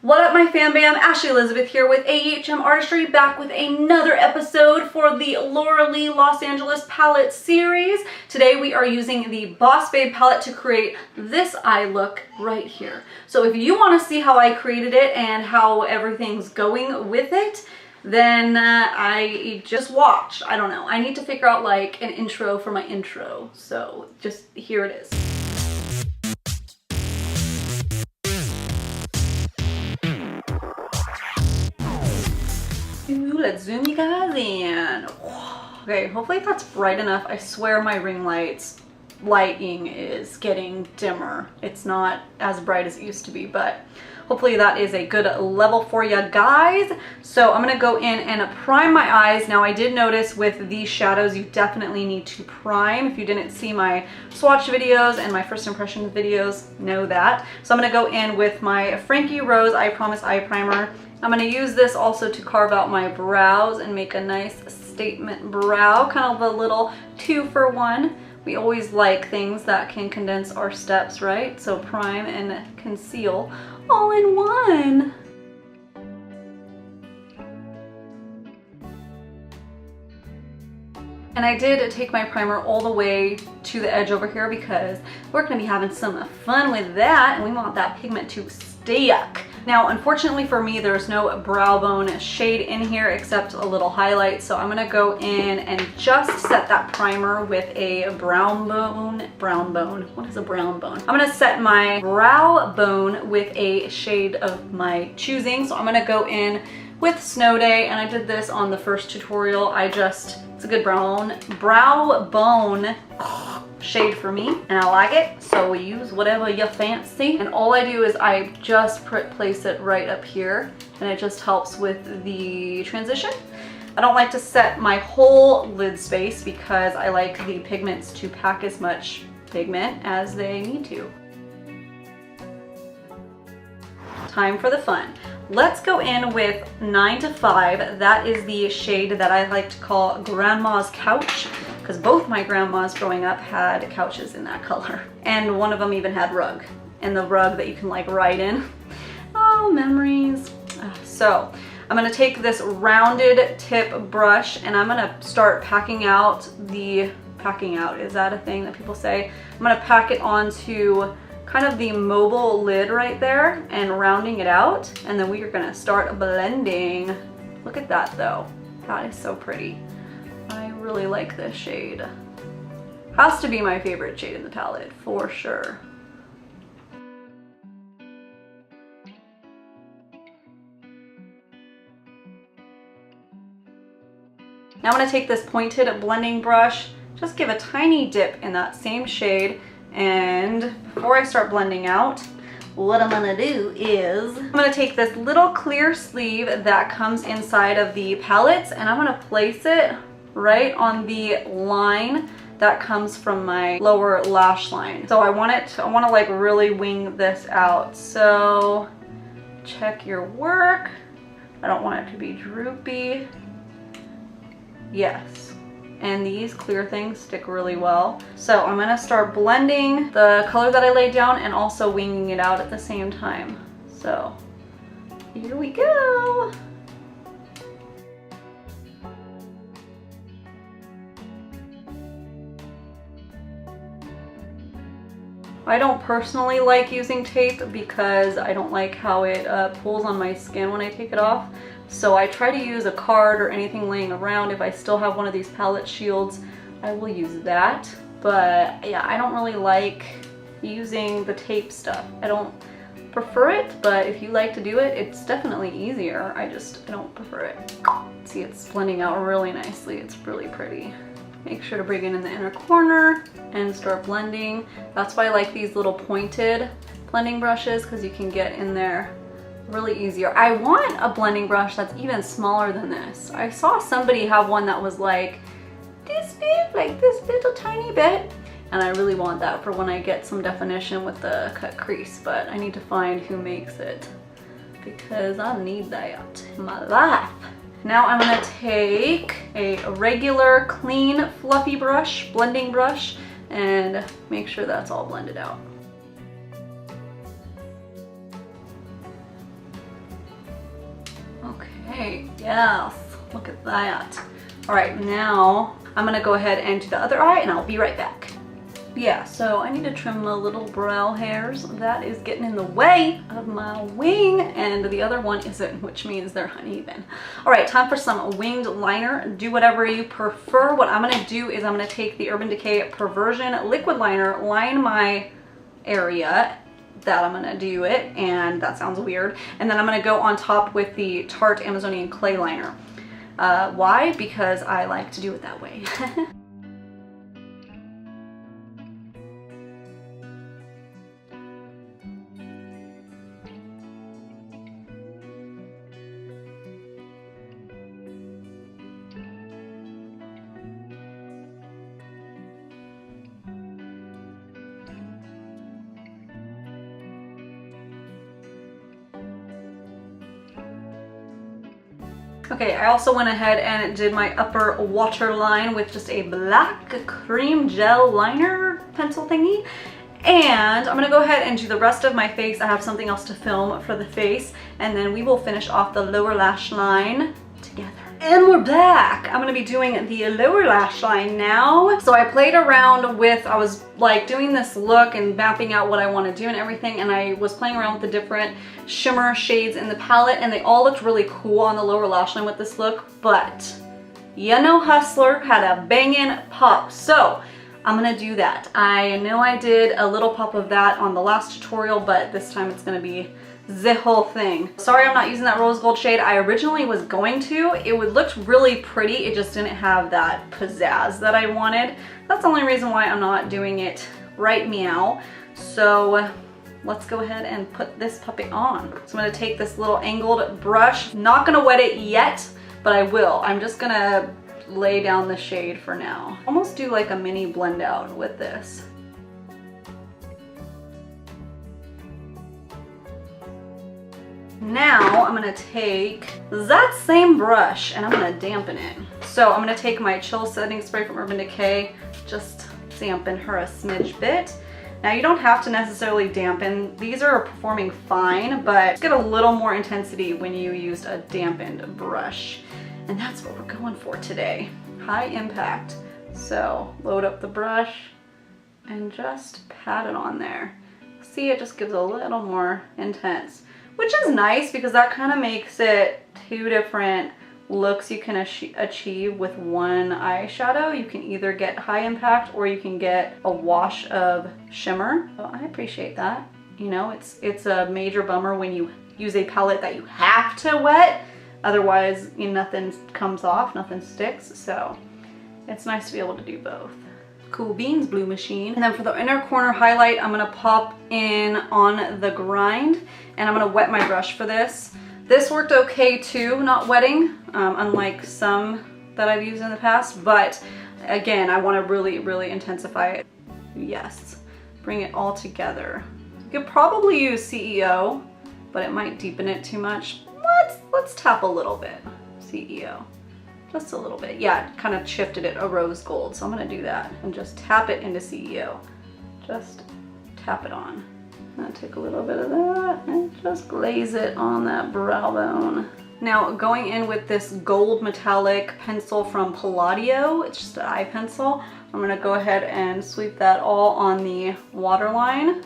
What up, my fan bam? Ashley Elizabeth here with AHM Artistry, back with another episode for the Laura Lee Los Angeles palette series. Today we are using the Boss Babe palette to create this eye look right here. So if you want to see how I created it and how everything's going with it, then I just watch. I don't know. I need to figure out like an intro for my intro. So just here it is. Let's zoom you guys in. Okay, hopefully that's bright enough. I swear my ring lighting is getting dimmer. It's not as bright as it used to be, but hopefully that is a good level for you guys. So I'm gonna go in and prime my eyes. Now I did notice with these shadows, you definitely need to prime. If you didn't see my swatch videos and my first impression videos, know that. So I'm gonna go in with my Frankie Rose Eye Primer. I'm going to use this also to carve out my brows and make a nice statement brow, kind of a little 2-for-1. We always like things that can condense our steps, right? So prime and conceal all in one. And I did take my primer all the way to the edge over here because we're going to be having some fun with that, and we want that pigment to stick. Now, unfortunately for me, there's no brow bone shade in here except a little highlight. So I'm gonna go in and just set that primer with a brown bone. What is a brown bone? I'm gonna set my brow bone with a shade of my choosing. So I'm gonna go in with Snow Day, and I did this on the first tutorial. It's a good brow bone shade for me, and I like it, so use whatever you fancy. And all I do is I just place it right up here, and it just helps with the transition. I don't like to set my whole lid space because I like the pigments to pack as much pigment as they need to. Time for the fun. Let's go in with 9 to 5. That is the shade that I like to call Grandma's Couch, because both my grandmas growing up had couches in that color. And one of them even had rug, and the rug that you can like ride in. Oh, memories. So I'm gonna take this rounded tip brush and I'm gonna start packing out, is that a thing that people say? I'm gonna pack it onto kind of the mobile lid right there and rounding it out, and then we are gonna start blending. Look at that though, that is so pretty. I really like this shade. Has to be my favorite shade in the palette for sure. Now I'm gonna take this pointed blending brush, just give a tiny dip in that same shade. And before I start blending out, what I'm gonna do is I'm gonna take this little clear sleeve that comes inside of the palettes, and I'm gonna place it right on the line that comes from my lower lash line. So I want to like really wing this out. So check your work. I don't want it to be droopy. Yes. And these clear things stick really well. So I'm gonna start blending the color that I laid down and also winging it out at the same time. So here we go. I don't personally like using tape because I don't like how it pulls on my skin when I take it off. So I try to use a card or anything laying around. If I still have one of these palette shields, I will use that. But yeah, I don't really like using the tape stuff. I don't prefer it, but if you like to do it, it's definitely easier. I don't prefer it. See, it's blending out really nicely. It's really pretty. Make sure to bring it in the inner corner and start blending. That's why I like these little pointed blending brushes, because you can get in there really easier. I want a blending brush that's even smaller than this. I saw somebody have one that was like this big, like this little tiny bit, and I really want that for when I get some definition with the cut crease, but I need to find who makes it because I need that in my life. Now I'm gonna take a regular clean fluffy brush, blending brush, and make sure that's all blended out. right, yes, look at that. All right, now I'm gonna go ahead and do the other eye and I'll be right back. Yeah, so I need to trim the little brow hairs. That is getting in the way of my wing, and the other one isn't, which means they're uneven. All right, time for some winged liner. Do whatever you prefer. What I'm gonna do is I'm gonna take the Urban Decay Perversion liquid liner, line my area that I'm gonna do it, and that sounds weird. And then I'm gonna go on top with the Tarte Amazonian Clay Liner. Why? Because I like to do it that way. Okay, I also went ahead and did my upper waterline with just a black cream gel liner pencil thingy. And I'm gonna go ahead and do the rest of my face. I have something else to film for the face, and then we will finish off the lower lash line together. And we're back. I'm gonna be doing the lower lash line now. So I played around with, I was like doing this look and mapping out what I want to do and everything, and I was playing around with the different shimmer shades in the palette, and they all looked really cool on the lower lash line with this look, but you know Hustler had a banging pop. So I'm gonna do that. I know I did a little pop of that on the last tutorial, but this time it's gonna be the whole thing. Sorry I'm not using that rose gold shade. I originally was going to. It would look really pretty. It just didn't have that pizzazz that I wanted. That's the only reason why I'm not doing it right meow. So let's go ahead and put this puppy on. So I'm gonna take this little angled brush. Not gonna wet it yet, but I will. I'm just gonna lay down the shade for now. Almost do like a mini blend out with this. Now I'm gonna take that same brush and I'm gonna dampen it. So I'm gonna take my Chill Setting Spray from Urban Decay, just dampen her a smidge bit. Now you don't have to necessarily dampen. These are performing fine, but get a little more intensity when you used a dampened brush. And that's what we're going for today. High impact. So load up the brush and just pat it on there. See, it just gives a little more intense, which is nice because that kind of makes it two different looks you can achieve with one eyeshadow. You can either get high impact or you can get a wash of shimmer. So I appreciate that. You know, it's a major bummer when you use a palette that you have to wet. Otherwise, you know, nothing comes off, nothing sticks. So it's nice to be able to do both. Cool Beans Blue Machine. And then for the inner corner highlight, I'm gonna pop in on the grind, and I'm gonna wet my brush for this. This worked okay too, not wetting, unlike some that I've used in the past, but again, I wanna really, really intensify it. Yes, bring it all together. You could probably use CEO, but it might deepen it too much. Let's tap a little bit, CEO. Just a little bit. Yeah, it kind of shifted it a rose gold, so I'm gonna do that and just tap it into CEO. Just tap it on. I'll take a little bit of that and just glaze it on that brow bone. Now going in with this gold metallic pencil from Palladio, it's just an eye pencil. I'm gonna go ahead and sweep that all on the waterline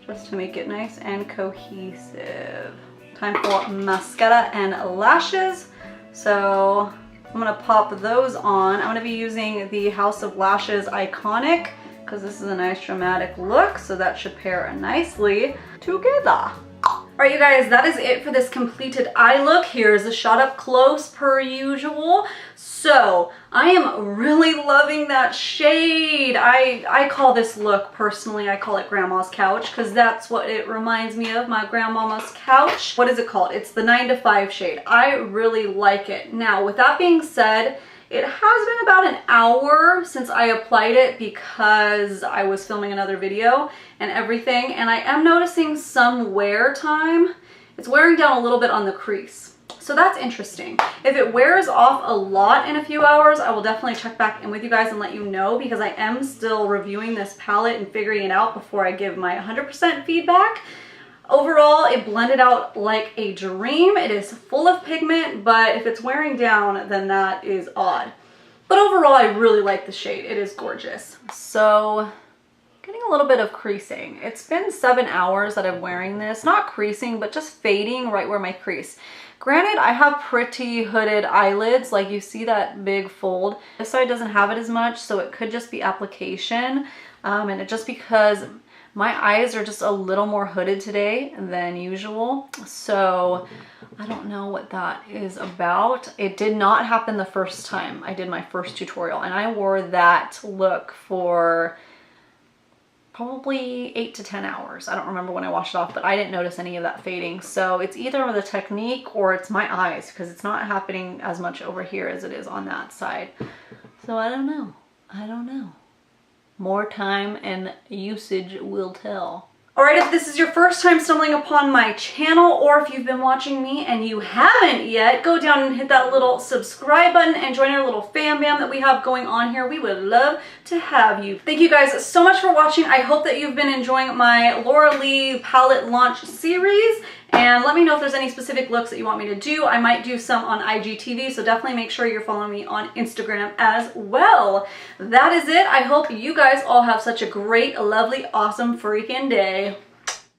just to make it nice and cohesive. Time for mascara and lashes. So I'm gonna pop those on. I'm gonna be using the House of Lashes Iconic because this is a nice dramatic look, so that should pair nicely together. All right, you guys, that is it for this completed eye look. Here's a shot up close per usual. So I am really loving that shade. I call this look, personally, I call it Grandma's Couch because that's what it reminds me of, my grandmama's couch. What is it called? It's the 9 to 5 shade. I really like it. Now, with that being said, it has been about an hour since I applied it because I was filming another video and everything, and I am noticing some wear time. It's wearing down a little bit on the crease. So that's interesting. If it wears off a lot in a few hours, I will definitely check back in with you guys and let you know because I am still reviewing this palette and figuring it out before I give my 100% feedback. Overall, it blended out like a dream. It is full of pigment, but if it's wearing down, then that is odd. But overall, I really like the shade. It is gorgeous. So, getting a little bit of creasing. It's been 7 hours that I'm wearing this. Not creasing, but just fading right where my crease. Granted, I have pretty hooded eyelids, like you see that big fold. This side doesn't have it as much, so it could just be application. And it just because my eyes are just a little more hooded today than usual. So I don't know what that is about. It did not happen the first time I did my first tutorial, and I wore that look for probably 8 to 10 hours. I don't remember when I washed it off, but I didn't notice any of that fading. So it's either the technique or it's my eyes, because it's not happening as much over here as it is on that side. So I don't know. I don't know. More time and usage will tell. Alright, if this is your first time stumbling upon my channel, or if you've been watching me and you haven't yet, go down and hit that little subscribe button and join our little fam bam that we have going on here. We would love to have you. Thank you guys so much for watching. I hope that you've been enjoying my Laura Lee palette launch series. And let me know if there's any specific looks that you want me to do. I might do some on IGTV, so definitely make sure you're following me on Instagram as well. That is it. I hope you guys all have such a great, lovely, awesome freaking day.